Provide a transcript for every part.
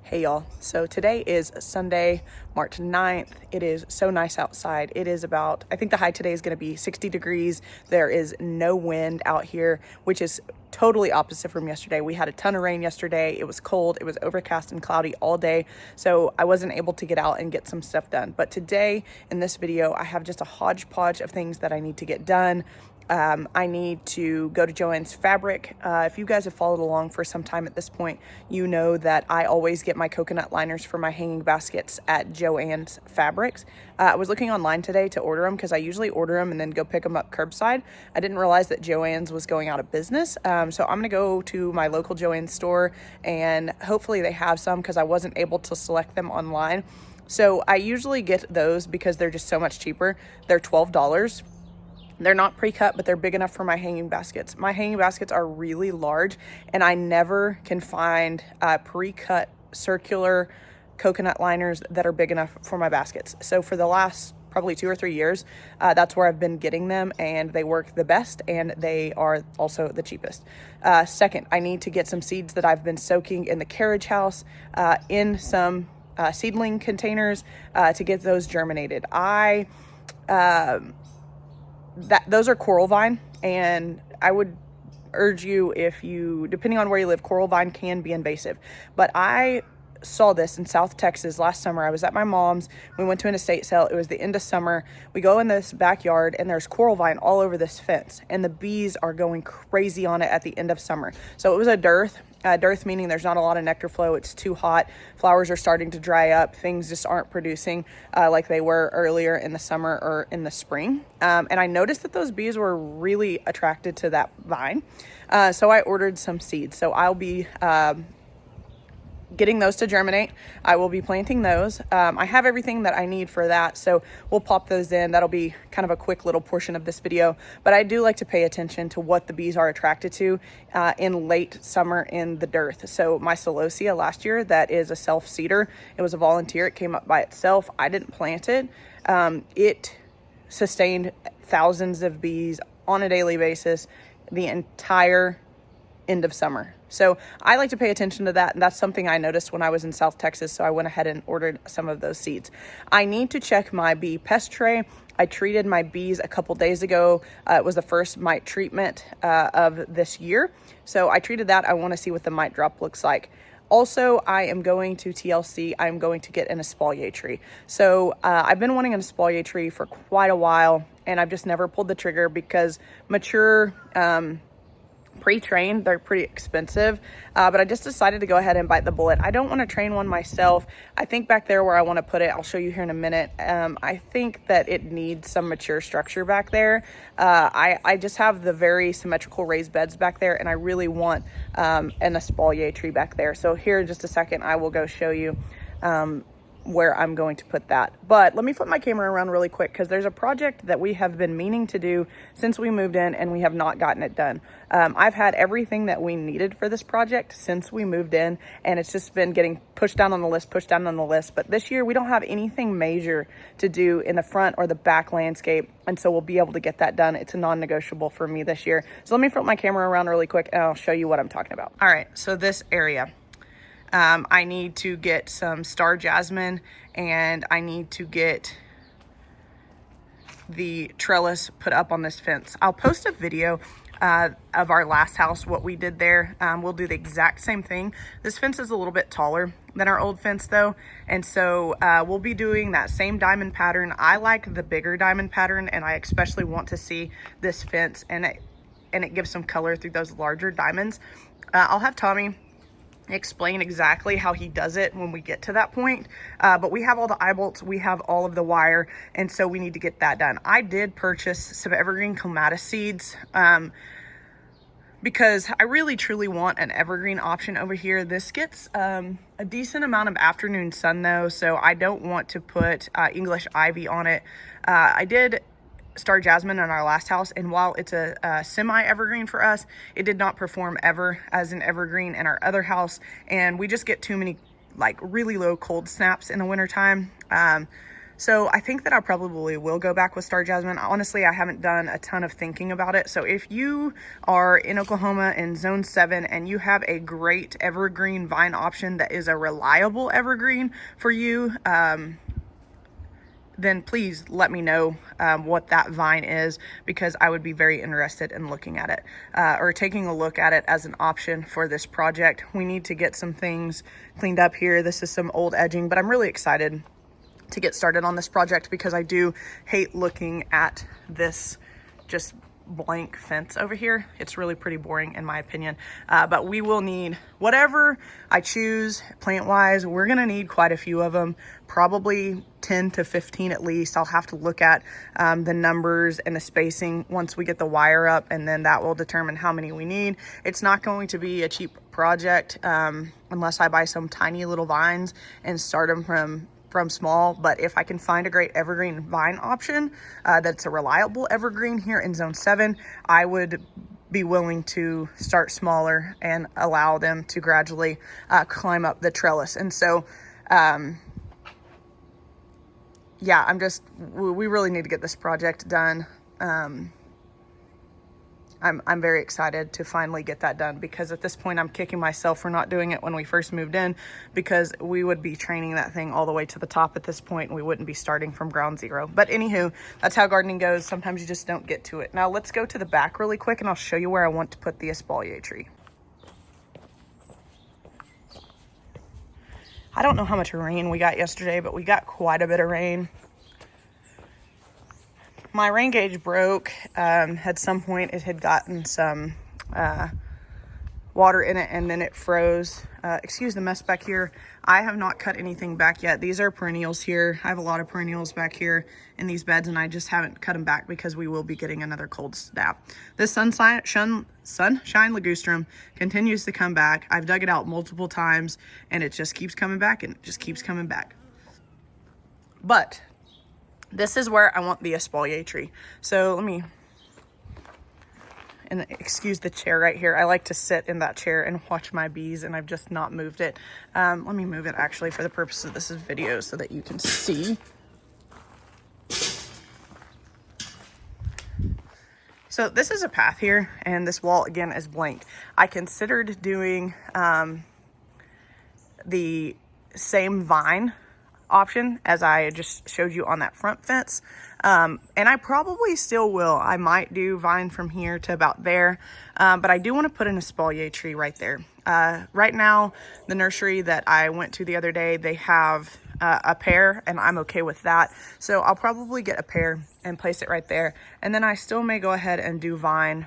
Hey y'all, so today is Sunday, March 9th. It is so nice outside. It is about, I think the high today is going to be 60 degrees. There is no wind out here, which is totally opposite from yesterday. We had a ton of rain yesterday. It was cold. It was overcast and cloudy all day. So I wasn't able to get out and get some stuff done. But today in this video, I have just a hodgepodge of things that I need to get done. I need to go to Joann Fabrics. If you guys have followed along for some time at this point, you know that I always get my coconut liners for my hanging baskets at Joann Fabrics. I was looking online today to order them because I usually order them and then go pick them up curbside. I didn't realize that Joann's was going out of business. So I'm going to go to my local Joann store and hopefully they have some because I wasn't able to select them online. So I usually get those because they're just so much cheaper. They're $12. They're not pre-cut, but they're big enough for my hanging baskets. My hanging baskets are really large, and I never can find pre-cut circular coconut liners that are big enough for my baskets. So for the last probably 2 or 3 years, that's where I've been getting them, and they work the best, and they are also the cheapest. Second, I need to get some seeds that I've been soaking in the carriage house in some seedling containers to get those germinated. Those are coral vine, and I would urge you, if you, depending on where you live, coral vine can be invasive. But I saw this in South Texas last summer. I was at my mom's. We went to an estate sale. It was the end of summer. We go in this backyard and there's coral vine all over this fence, and the bees are going crazy on it at the end of summer. So it was a dearth. Dearth meaning there's not a lot of nectar flow. It's too hot. Flowers are starting to dry up. Things just aren't producing like they were earlier in the summer or in the spring. And I noticed that those bees were really attracted to that vine. So I ordered some seeds. So I'll be getting those to germinate. I will be planting those. I have everything that I need for that, so we'll pop those in. That'll be kind of a quick little portion of this video, but I do like to pay attention to what the bees are attracted to in late summer in the dearth. So my celosia last year, that is a self-seeder. It was a volunteer. It came up by itself. I didn't plant it. It sustained thousands of bees on a daily basis the entire end of summer. So I like to pay attention to that, and that's something I noticed when I was in South Texas, so I went ahead and ordered some of those seeds. I need to check my bee pest tray. I treated my bees a couple days ago. It was the first mite treatment of this year, so I treated that. I want to see what the mite drop looks like. Also, I am going to TLC. I'm going to get an Espalier tree. So I've been wanting an Espalier tree for quite a while, and I've just never pulled the trigger because mature pre-trained, they're pretty expensive, but I just decided to go ahead and bite the bullet. I don't want to train one myself. I think back there where I want to put it, I'll show you here in a minute, I think that it needs some mature structure back there. I just have the very symmetrical raised beds back there, and I really want an Espalier tree back there. So here in just a second, I will go show you where I'm going to put that. But let me flip my camera around really quick because there's a project that we have been meaning to do since we moved in, and we have not gotten it done. I've had everything that we needed for this project since we moved in, and it's just been getting pushed down on the list, But this year we don't have anything major to do in the front or the back landscape, and so we'll be able to get that done. It's a non-negotiable for me this year. So let me flip my camera around really quick and I'll show you what I'm talking about. All right, so this area. I need to get some star jasmine, and I need to get the trellis put up on this fence. I'll post a video of our last house, what we did there. We'll do the exact same thing. This fence is a little bit taller than our old fence though, and so we'll be doing that same diamond pattern. I like the bigger diamond pattern, and I especially want to see this fence and it gives some color through those larger diamonds. I'll have Tommy explain exactly how he does it when we get to that point, but we have all the eye bolts, we have all of the wire, and so we need to get that done. I did purchase some evergreen clematis seeds because I really truly want an evergreen option over here. This gets a decent amount of afternoon sun though, so I don't want to put English ivy on it. I did star jasmine in our last house, and while it's a semi-evergreen for us, it did not perform ever as an evergreen in our other house, and we just get too many like really low cold snaps in the wintertime. So I think that I probably will go back with star jasmine. Honestly, I haven't done a ton of thinking about it. So if you are in Oklahoma in zone 7 and you have a great evergreen vine option that is a reliable evergreen for you, then please let me know what that vine is, because I would be very interested in looking at it or taking a look at it as an option for this project. We need to get some things cleaned up here. This is some old edging, but I'm really excited to get started on this project because I do hate looking at this just blank fence over here. It's really pretty boring in my opinion, but we will need whatever I choose plant wise. We're gonna need quite a few of them, probably 10 to 15 at least. I'll have to look at the numbers and the spacing once we get the wire up, and then that will determine how many we need. It's not going to be a cheap project unless I buy some tiny little vines and start them from small. But if I can find a great evergreen vine option that's a reliable evergreen here in zone 7, I would be willing to start smaller and allow them to gradually climb up the trellis. And so yeah, we really need to get this project done. I'm very excited to finally get that done, because at this point I'm kicking myself for not doing it when we first moved in, because we would be training that thing all the way to the top at this point and we wouldn't be starting from ground zero. But anywho, that's how gardening goes. Sometimes you just don't get to it. Now let's go to the back really quick and I'll show you where I want to put the Espalier tree. I don't know how much rain we got yesterday, but we got quite a bit of rain. My rain gauge broke. At some point it had gotten some water in it and then it froze. Excuse the mess back here. I have not cut anything back yet. These are perennials here. I have a lot of perennials back here in these beds and I just haven't cut them back because we will be getting another cold snap. This sunshine ligustrum continues to come back. I've dug it out multiple times and it just keeps coming back and it just keeps coming back. But this is where I want the Espalier tree. So let me, and excuse the chair right here. I like to sit in that chair and watch my bees and I've just not moved it. Let me move it actually for the purpose of this video so that you can see. So this is a path here and this wall again is blank. I considered doing the same vine option as I just showed you on that front fence, and I probably still will. I might do vine from here to about there, but I do want to put an Espalier tree right there. Right now the nursery that I went to the other day, they have a pair and I'm okay with that, so I'll probably get a pair and place it right there, and then I still may go ahead and do vine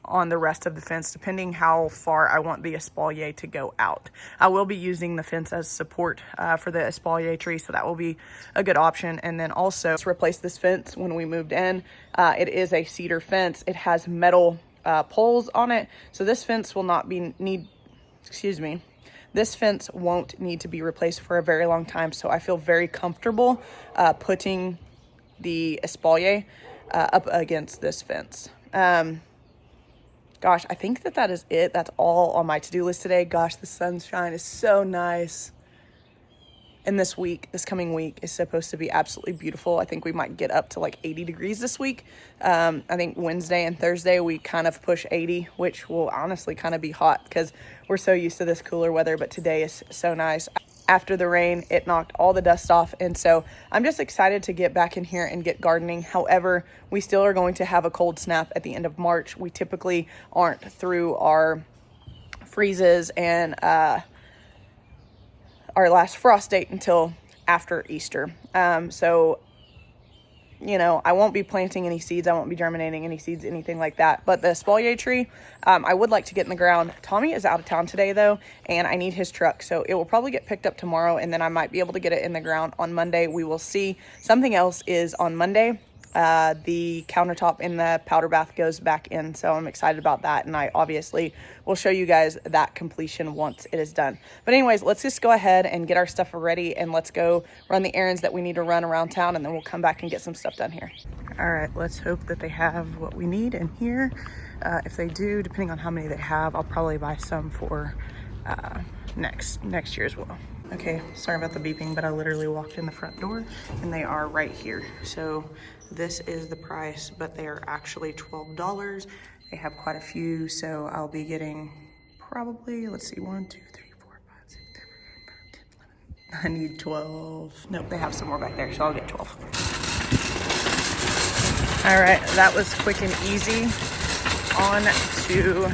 on the rest of the fence, depending how far I want the Espalier to go out. I will be using the fence as support for the Espalier tree, so that will be a good option. And then also to replace this fence when we moved in. It is a cedar fence. It has metal poles on it, so this fence will not be this fence won't need to be replaced for a very long time, so I feel very comfortable putting the Espalier up against this fence. Gosh, I think that is it. That's all on my to-do list today. Gosh, the sunshine is so nice. And this coming week is supposed to be absolutely beautiful. I think we might get up to like 80 degrees this week. I think Wednesday and Thursday we kind of push 80, which will honestly kind of be hot because we're so used to this cooler weather, but today is so nice. After the rain, it knocked all the dust off, and so I'm just excited to get back in here and get gardening. However, we still are going to have a cold snap at the end of March. We typically aren't through our freezes and our last frost date until after Easter. So you know, I won't be planting any seeds. I won't be germinating any seeds, anything like that. But the Espalier tree, I would like to get in the ground. Tommy is out of town today though, and I need his truck. So it will probably get picked up tomorrow, and then I might be able to get it in the ground on Monday. We will see. Something else is on Monday. The countertop in the powder bath goes back in, so I'm excited about that, and I obviously will show you guys that completion once it is done. But anyways, let's just go ahead and get our stuff ready, and let's go run the errands that we need to run around town, and then we'll come back and get some stuff done here. All right, let's hope that they have what we need in here. If they do, depending on how many they have, I'll probably buy some for next year as well. Okay, sorry about the beeping, but I literally walked in the front door and they are right here. So this is the price, but they are actually $12. They have quite a few, so I'll be getting probably, let's see, 1, 2, 3, 4, 5, 6, 7, 8, 9, 10, 11. I need 12. Nope, they have some more back there, so I'll get 12. All right, that was quick and easy. On to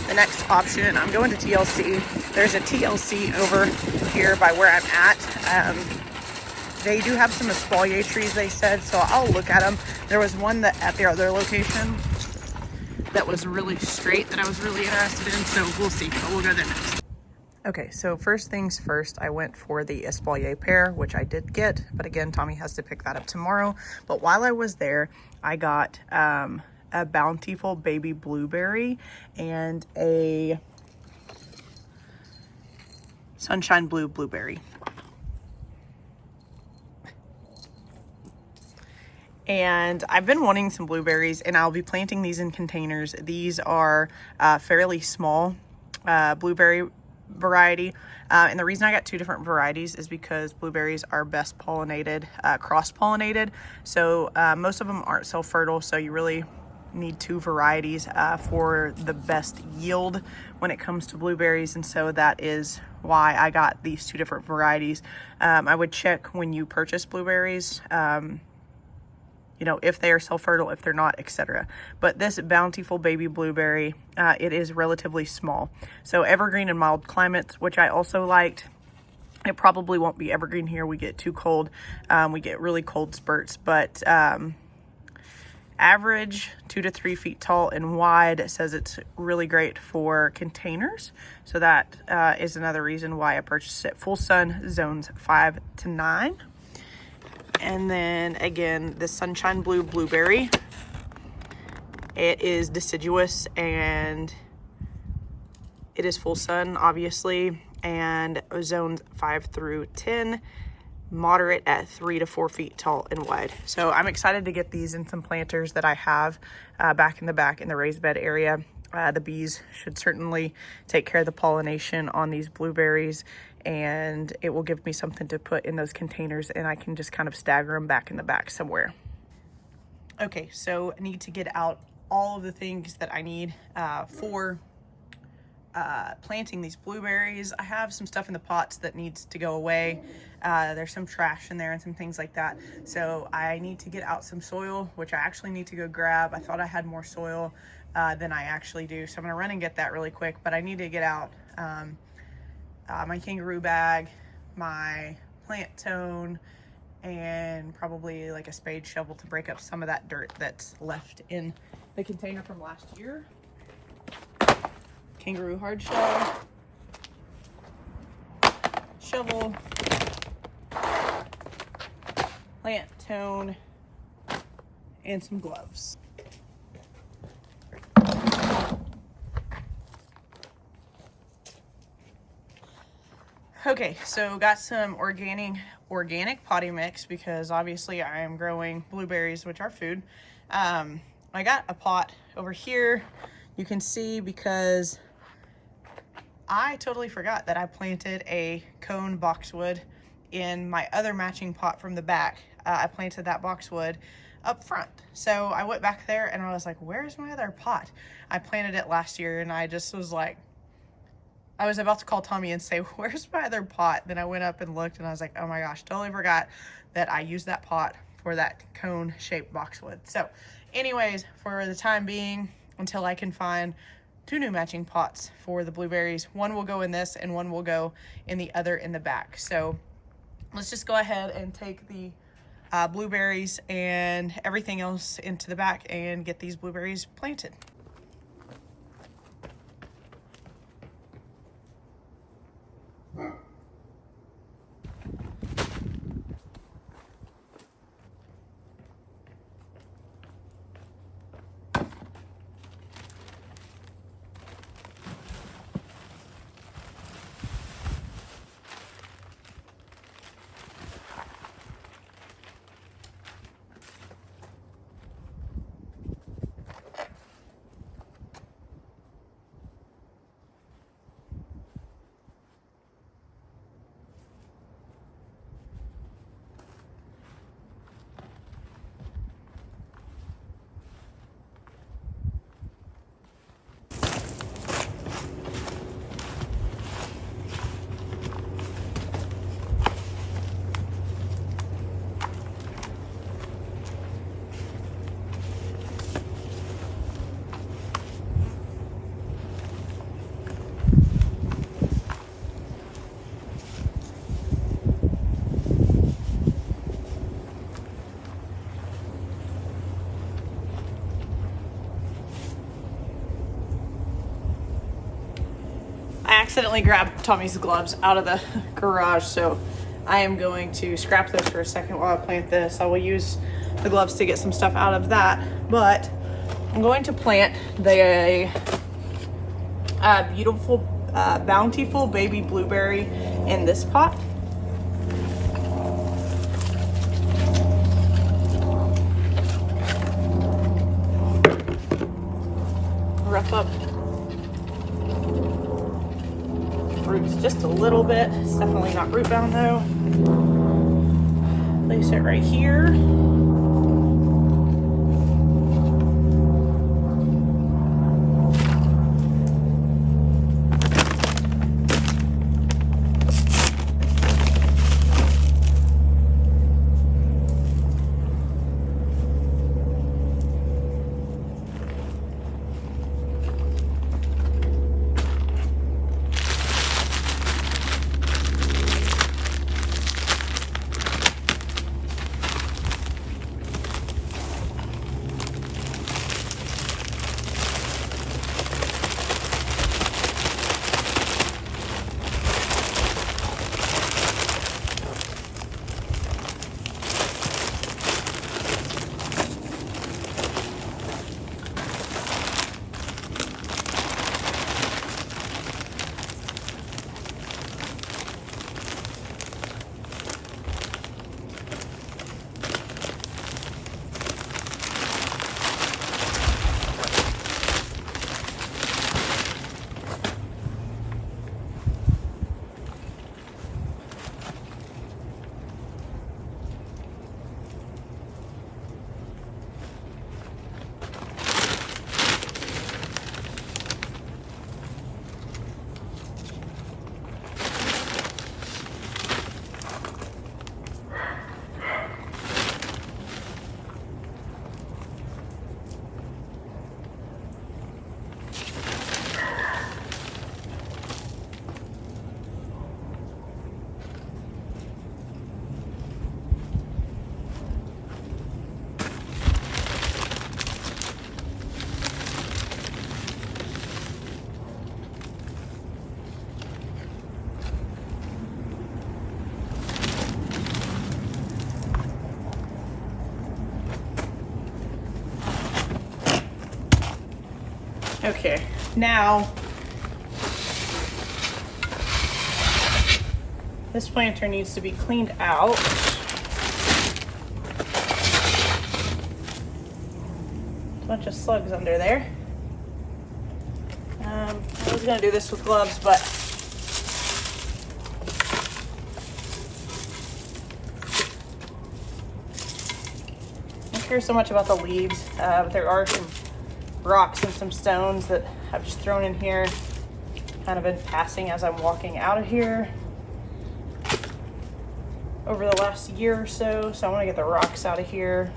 the next option. I'm going to TLC. There's a TLC over here by where I'm at. They do have some espalier trees, they said, so I'll look at them. There was one that at their other location that was really straight that I was really interested in, so we'll see, but we'll go there next. Okay, so first things first, I went for the Espalier pear, which I did get, but again, Tommy has to pick that up tomorrow. But while I was there, I got a bountiful baby blueberry and a sunshine blue blueberry. And I've been wanting some blueberries, and I'll be planting these in containers. These are fairly small blueberry variety. And the reason I got two different varieties is because blueberries are best pollinated, cross-pollinated. So most of them aren't self-fertile, so you really need two varieties for the best yield when it comes to blueberries. And so that is why I got these two different varieties. I would check when you purchase blueberries, you know, if they are self-fertile, if they're not, etc. But this bountiful baby blueberry, it is relatively small. So evergreen in mild climates, which I also liked. It probably won't be evergreen here. We get too cold. We get really cold spurts, but average 2 to 3 feet tall and wide. It says it's really great for containers. So that is another reason why I purchased it. Full sun zones 5 to 9. And then again, the sunshine blue blueberry, it is deciduous and it is full sun, obviously, and zones 5 through 10, moderate at 3 to 4 feet tall and wide. So I'm excited to get these in some planters that I have back in the raised bed area. The bees should certainly take care of the pollination on these blueberries, and it will give me something to put in those containers, and I can just kind of stagger them back in the back somewhere. Okay, so I need to get out all of the things that I need for planting these blueberries. I have some stuff in the pots that needs to go away. There's some trash in there and some things like that. So I need to get out some soil, which I actually need to go grab. I thought I had more soil than I actually do. So I'm gonna run and get that really quick, but I need to get out my kangaroo bag, my plant tone, and probably like a spade shovel to break up some of that dirt that's left in the container from last year. Kangaroo hard shell, shovel, plant tone, and some gloves. Okay, so got some organic potting mix because obviously I am growing blueberries, which are food. I got a pot over here. You can see because I totally forgot that I planted a cone boxwood in my other matching pot from the back. I planted that boxwood up front. So I went back there and I was like, where's my other pot? I planted it last year and I just was like, I was about to call Tommy and say, where's my other pot? Then I went up and looked and I was like, oh my gosh, totally forgot that I used that pot for that cone shaped boxwood. So anyways, for the time being, until I can find 2 new matching pots for the blueberries, one will go in this and one will go in the other in the back. So let's just go ahead and take the blueberries and everything else into the back and get these blueberries planted. accidentally grabbed Tommy's gloves out of the garage, so I am going to scrap those for a second while I plant this. I will use the gloves to get some stuff out of that, but I'm going to plant the beautiful, bountiful baby blueberry in this pot. Rough up roots just a little bit. It's definitely not root bound though. Place it right here. Okay, now this planter needs to be cleaned out. A bunch of slugs under there. I was gonna do this with gloves, but I don't care so much about the leaves, but there are some rocks and some stones that I've just thrown in here, kind of been passing as I'm walking out of here over the last year or so. So I want to get the rocks out of here.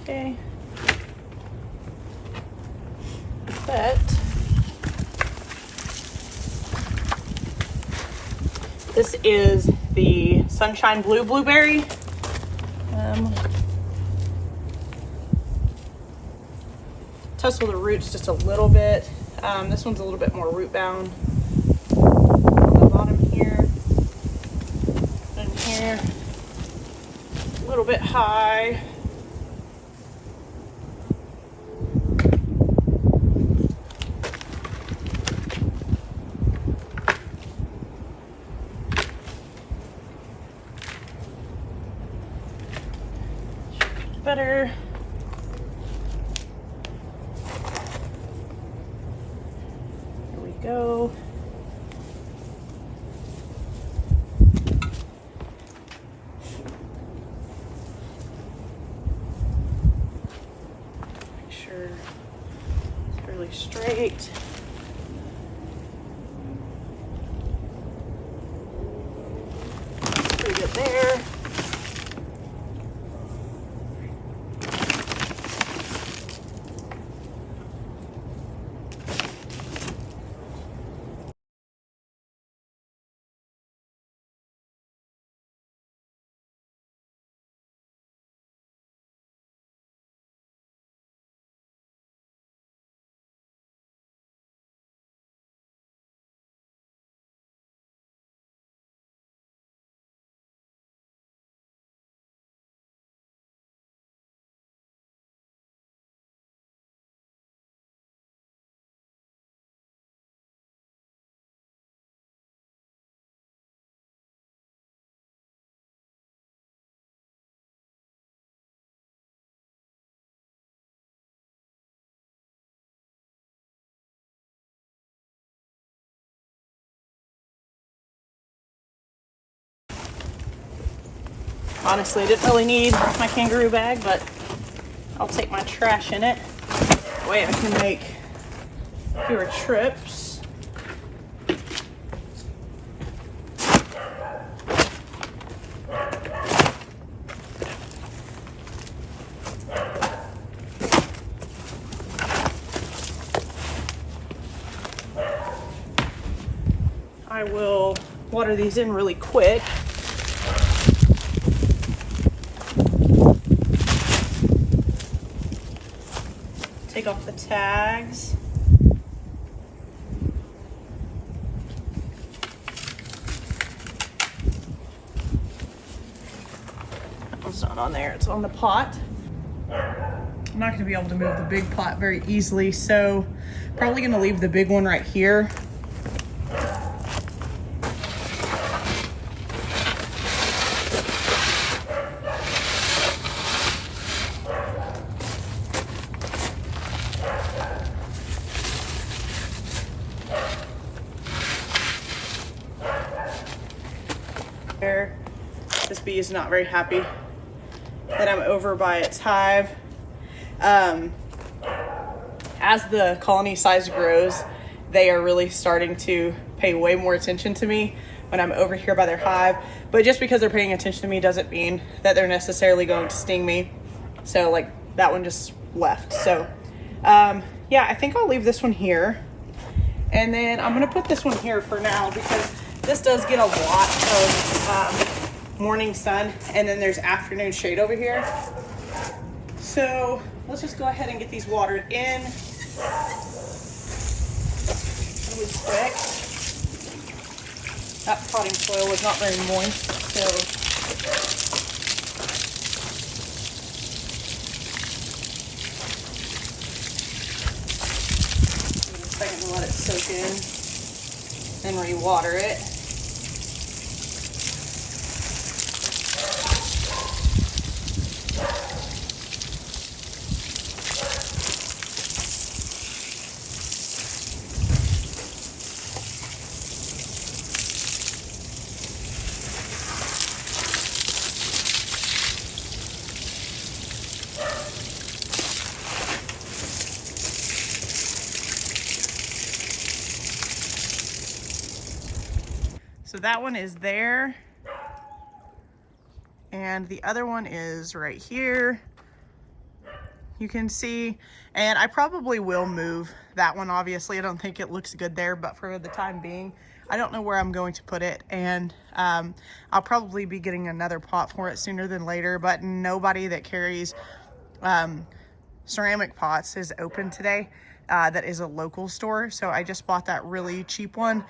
Okay. But this is the Sunshine Blue Blueberry. Tussle the roots just a little bit. This one's a little bit more root bound. On the bottom here, and here, a little bit high. Better. Here we go. Make sure it's really straight. Pretty good there. Honestly, I didn't really need my kangaroo bag, but I'll take my trash in it. That way I can make fewer trips. I will water these in really quick. Take off the tags. That one's not on there, it's on the pot. I'm not gonna be able to move the big pot very easily, so probably gonna leave the big one right here. This bee is not very happy that I'm over by its hive. As the colony size grows, they are really starting to pay way more attention to me when I'm over here by their hive. But just because they're paying attention to me doesn't mean that they're necessarily going to sting me. So like that one just left. So yeah, I think I'll leave this one here. And then I'm gonna put this one here for now because this does get a lot of morning sun, and then there's afternoon shade over here. So let's just go ahead and get these watered in really quick. That potting soil was not very moist, so give it a second to let it soak in and re-water it. So that one is there, and the other one is right here. You can see, and I probably will move that one. Obviously, I don't think it looks good there, but for the time being, I don't know where I'm going to put it, and I'll probably be getting another pot for it sooner than later, but nobody that carries ceramic pots is open today. That is a local store, so I just bought that really cheap one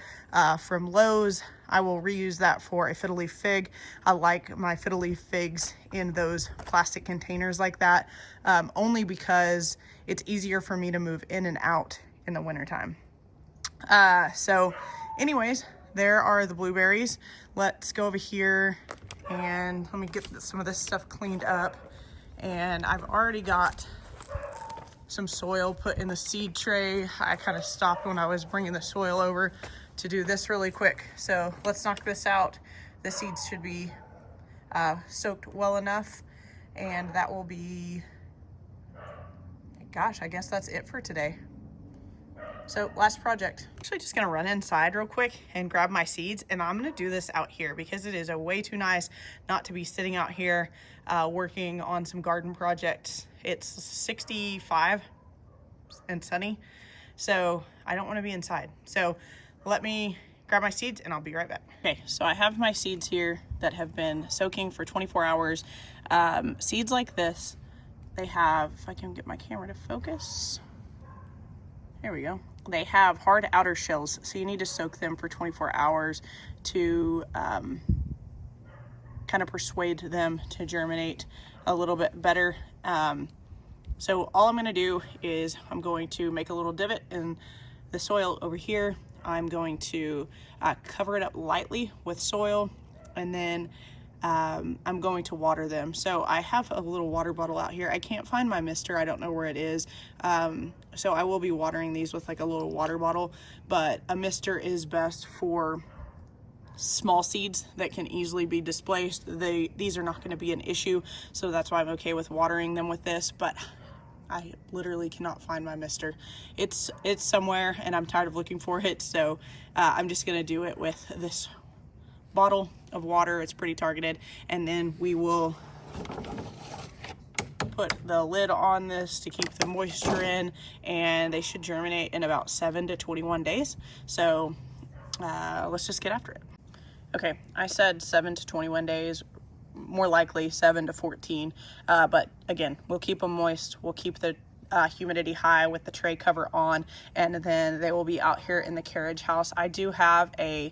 from Lowe's. I will reuse that for a fiddle leaf fig. I like my fiddle leaf figs in those plastic containers like that, only because it's easier for me to move in and out in the wintertime. So anyways, there are the blueberries. Let's go over here and let me get some of this stuff cleaned up. And I've already got some soil put in the seed tray. I kind of stopped when I was bringing the soil over to do this really quick. So let's knock this out. The seeds should be soaked well enough, and that will be, gosh, I guess that's it for today. So last project. Actually just gonna run inside real quick and grab my seeds, and I'm gonna do this out here because it is way too nice not to be sitting out here working on some garden projects. It's 65 and sunny, so I don't wanna be inside. So let me grab my seeds and I'll be right back. Okay, so I have my seeds here that have been soaking for 24 hours. Seeds like this, they have, if I can get my camera to focus, there we go. They have hard outer shells, so you need to soak them for 24 hours to kind of persuade them to germinate a little bit better. So all I'm gonna do is I'm going to make a little divot in the soil over here. I'm going to cover it up lightly with soil, and then I'm going to water them. So I have a little water bottle out here. I can't find my mister. I don't know where it is. So I will be watering these with like a little water bottle, but a mister is best for small seeds that can easily be displaced. These are not going to be an issue, so that's why I'm okay with watering them with this. But I literally cannot find my mister. It's somewhere and I'm tired of looking for it, so I'm just gonna do it with this bottle of water. It's pretty targeted, and then we will put the lid on this to keep the moisture in, and they should germinate in about 7 to 21 days. So let's just get after it. Okay, I said 7 to 21 days, more likely 7 to 14, but again, we'll keep them moist. We'll keep the humidity high with the tray cover on, and then they will be out here in the carriage house. I do have a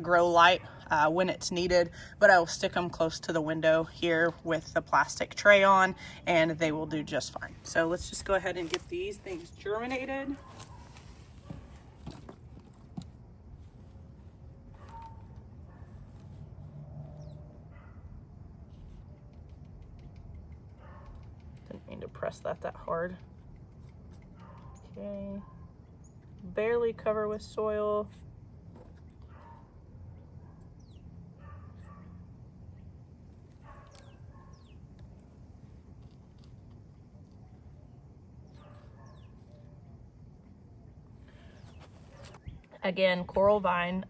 grow light when it's needed, but I will stick them close to the window here with the plastic tray on, and they will do just fine. So let's just go ahead and get these things germinated. Didn't mean to press that hard. Okay, barely cover with soil. Again, coral vine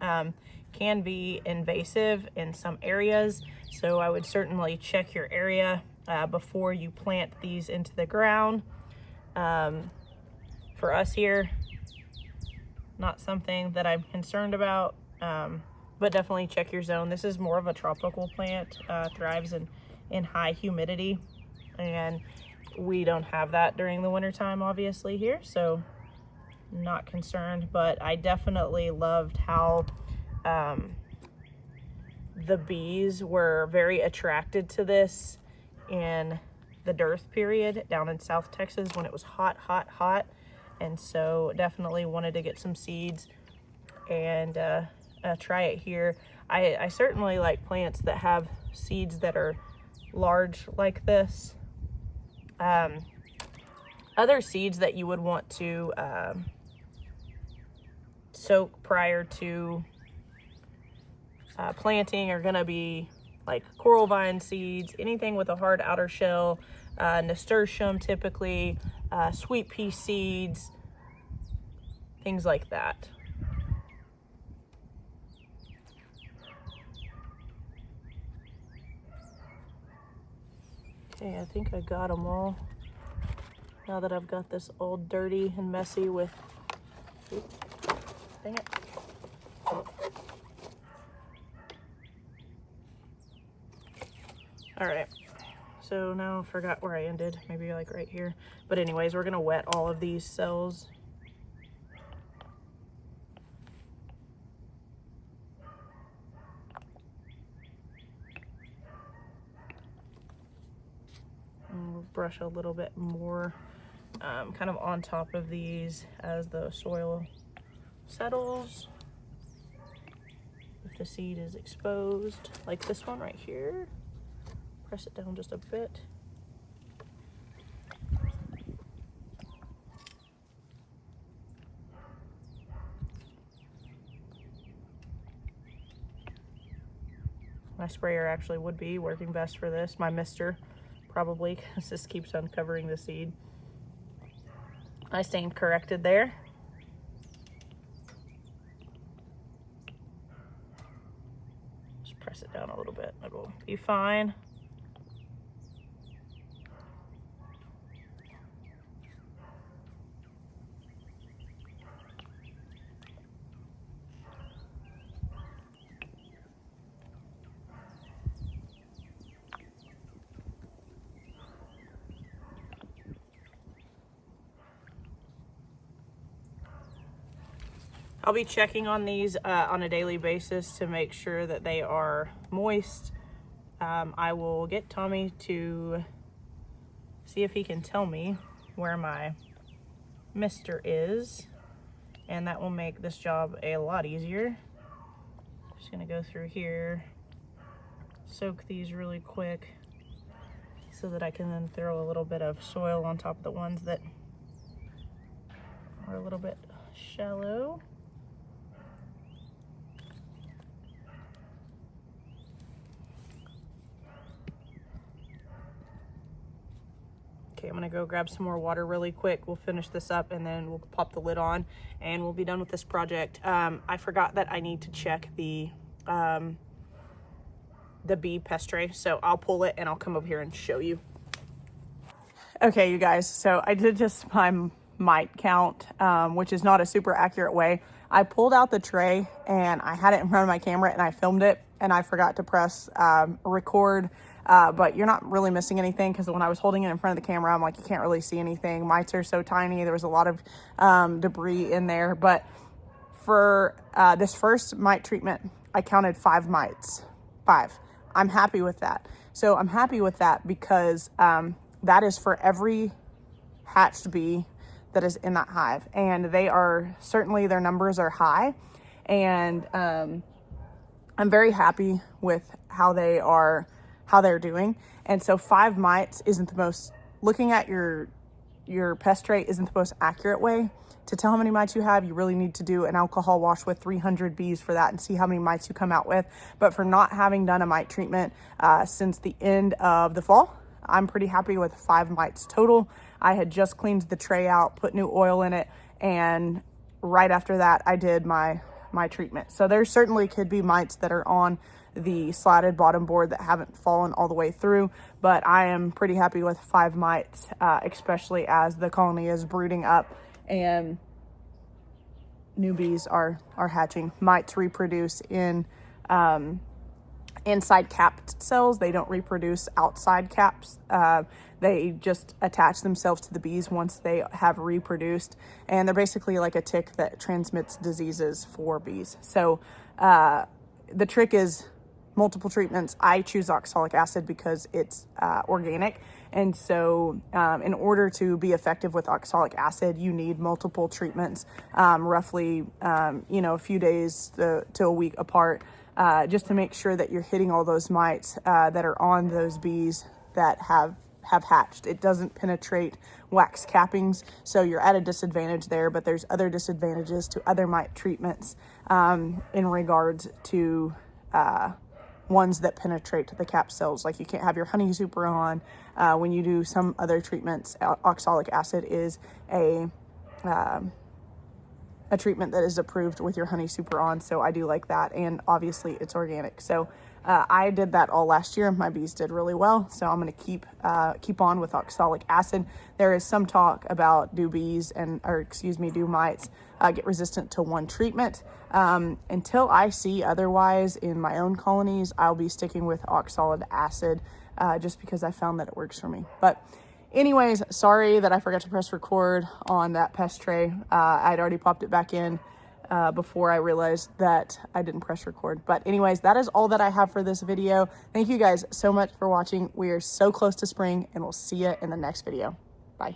can be invasive in some areas, so I would certainly check your area before you plant these into the ground. For us here, not something that I'm concerned about, but definitely check your zone. This is more of a tropical plant, thrives in high humidity, and we don't have that during the winter time, obviously, here, so not concerned. But I definitely loved how the bees were very attracted to this in the dearth period down in South Texas when it was hot, and so definitely wanted to get some seeds and try it here. I certainly like plants that have seeds that are large like this. Other seeds that you would want to soak prior to planting are gonna be like coral vine seeds, anything with a hard outer shell, nasturtium typically, sweet pea seeds, things like that. Okay, I think I got them all. Now that I've got this all dirty and messy with, oops, dang it. All right, so now I forgot where I ended, maybe like right here. But anyways, we're gonna wet all of these cells. And we'll brush a little bit more kind of on top of these as the soil settles. If the seed is exposed, like this one right here, press it down just a bit. My sprayer actually would be working best for this. My mister probably, because this keeps uncovering the seed. I stand corrected there. Just press it down a little bit, it'll be fine. I'll be checking on these on a daily basis to make sure that they are moist. I will get Tommy to see if he can tell me where my mister is, and that will make this job a lot easier. Just gonna go through here, soak these really quick so that I can then throw a little bit of soil on top of the ones that are a little bit shallow. Okay, I'm gonna go grab some more water really quick. We'll finish this up and then we'll pop the lid on and we'll be done with this project. I forgot that I need to check the bee pest tray, so I'll pull it and I'll come over here and show you. Okay, you guys, so I did just my mite count, which is not a super accurate way. I pulled out the tray and I had it in front of my camera and I filmed it and I forgot to press record, but you're not really missing anything because when I was holding it in front of the camera, I'm like, you can't really see anything. Mites are so tiny. There was a lot of debris in there, but for this first mite treatment, I counted 5 mites. 5. I'm happy with that. So I'm happy with that because that is for every hatched bee that is in that hive, and they are certainly, their numbers are high, and I'm very happy with how they're doing. And so 5 mites isn't the most, looking at your pest tray isn't the most accurate way to tell how many mites you have. You really need to do an alcohol wash with 300 bees for that and see how many mites you come out with. But for not having done a mite treatment since the end of the fall, I'm pretty happy with 5 mites total. I had just cleaned the tray out, put new oil in it, and right after that I did my treatment. So there certainly could be mites that are on the slatted bottom board that haven't fallen all the way through, but I am pretty happy with 5 mites, especially as the colony is brooding up and new bees are hatching. Mites reproduce in inside capped cells. They don't reproduce outside caps. They just attach themselves to the bees once they have reproduced, and they're basically like a tick that transmits diseases for bees. So the trick is multiple treatments. I choose oxalic acid because it's organic, and so in order to be effective with oxalic acid, you need multiple treatments, roughly a few days to a week apart, just to make sure that you're hitting all those mites that are on those bees that have hatched. It doesn't penetrate wax cappings, so you're at a disadvantage there, but there's other disadvantages to other mite treatments in regards to ones that penetrate the cap cells. Like you can't have your honey super on. When you do some other treatments, oxalic acid is a treatment that is approved with your honey super on, so I do like that, and obviously it's organic. So I did that all last year. My bees did really well, so I'm going to keep on with oxalic acid. There is some talk about do mites get resistant to one treatment. Until I see otherwise in my own colonies, I'll be sticking with oxalic acid just because I found that it works for me. But anyways, sorry that I forgot to press record on that pest tray. I'd already popped it back in before I realized that I didn't press record. But anyways, that is all that I have for this video. Thank you guys so much for watching. We are so close to spring, and we'll see you in the next video. Bye.